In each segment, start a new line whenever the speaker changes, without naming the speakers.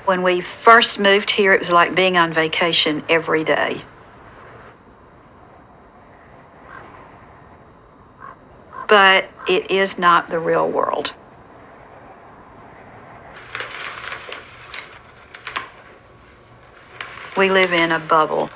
When we first moved here, it was like being on vacation every day. But it is not the real world. We live in a bubble.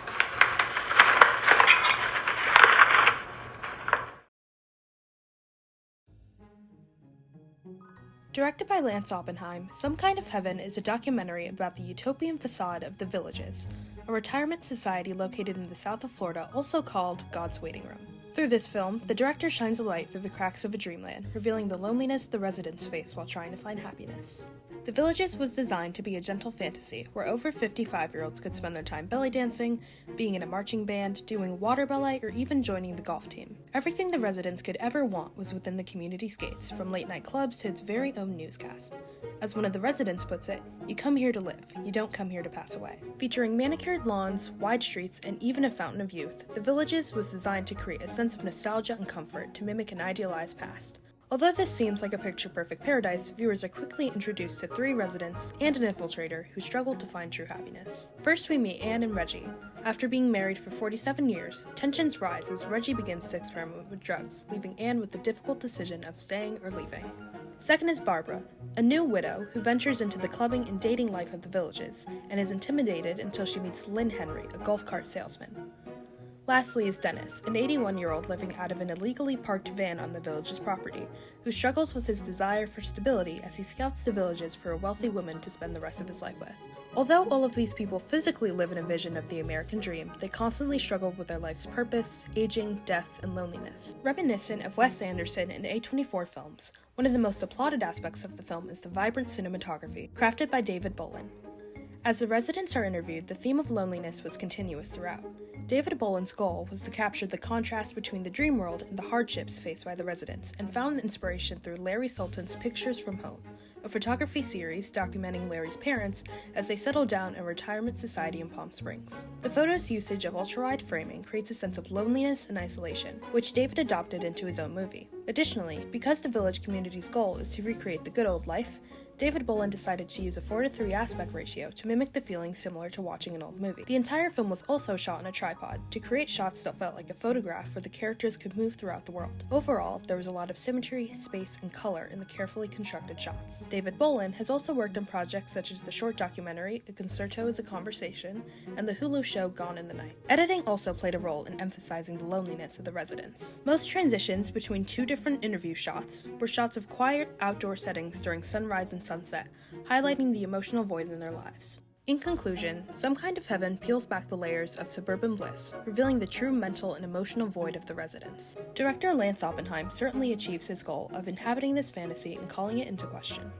Directed by Lance Oppenheim, Some Kind of Heaven is a documentary about the utopian facade of The Villages, a retirement society located in the south of Florida, also called God's Waiting Room. Through this film, the director shines a light through the cracks of a dreamland, revealing the loneliness the residents face while trying to find happiness. The Villages was designed to be a gentle fantasy where over 55-year-olds could spend their time belly dancing, being in a marching band, doing water ballet, or even joining the golf team. Everything the residents could ever want was within the community's gates, from late-night clubs to its very own newscast. As one of the residents puts it, you come here to live, you don't come here to pass away. Featuring manicured lawns, wide streets, and even a fountain of youth, The Villages was designed to create a sense of nostalgia and comfort to mimic an idealized past. Although this seems like a picture-perfect paradise, viewers are quickly introduced to 3 residents and an infiltrator who struggle to find true happiness. First, we meet Anne and Reggie. After being married for 47 years, tensions rise as Reggie begins to experiment with drugs, leaving Anne with the difficult decision of staying or leaving. Second is Barbara, a new widow who ventures into the clubbing and dating life of the Villages, and is intimidated until she meets Lynn Henry, a golf cart salesman. Lastly is Dennis, an 81-year-old living out of an illegally parked van on the Villages property, who struggles with his desire for stability as he scouts the Villages for a wealthy woman to spend the rest of his life with. Although all of these people physically live in a vision of the American dream, they constantly struggle with their life's purpose, aging, death, and loneliness. Reminiscent of Wes Anderson and A24 films, one of the most applauded aspects of the film is the vibrant cinematography, crafted by David Bolin. As the residents are interviewed, the theme of loneliness was continuous throughout. David Bolin's goal was to capture the contrast between the dream world and the hardships faced by the residents, and found inspiration through Larry Sultan's Pictures from Home, a photography series documenting Larry's parents as they settle down in a retirement society in Palm Springs. The photo's usage of ultra-wide framing creates a sense of loneliness and isolation, which David adopted into his own movie. Additionally, because the village community's goal is to recreate the good old life, David Bolin decided to use a 4:3 aspect ratio to mimic the feeling similar to watching an old movie. The entire film was also shot on a tripod to create shots that felt like a photograph where the characters could move throughout the world. Overall, there was a lot of symmetry, space, and color in the carefully constructed shots. David Bolin has also worked on projects such as the short documentary A Concerto is a Conversation and the Hulu show Gone in the Night. Editing also played a role in emphasizing the loneliness of the residents. Most transitions between 2 different interview shots were shots of quiet, outdoor settings during sunrise and sunset, highlighting the emotional void in their lives. In conclusion, Some Kind of Heaven peels back the layers of suburban bliss, revealing the true mental and emotional void of the residents. Director Lance Oppenheim certainly achieves his goal of inhabiting this fantasy and calling it into question.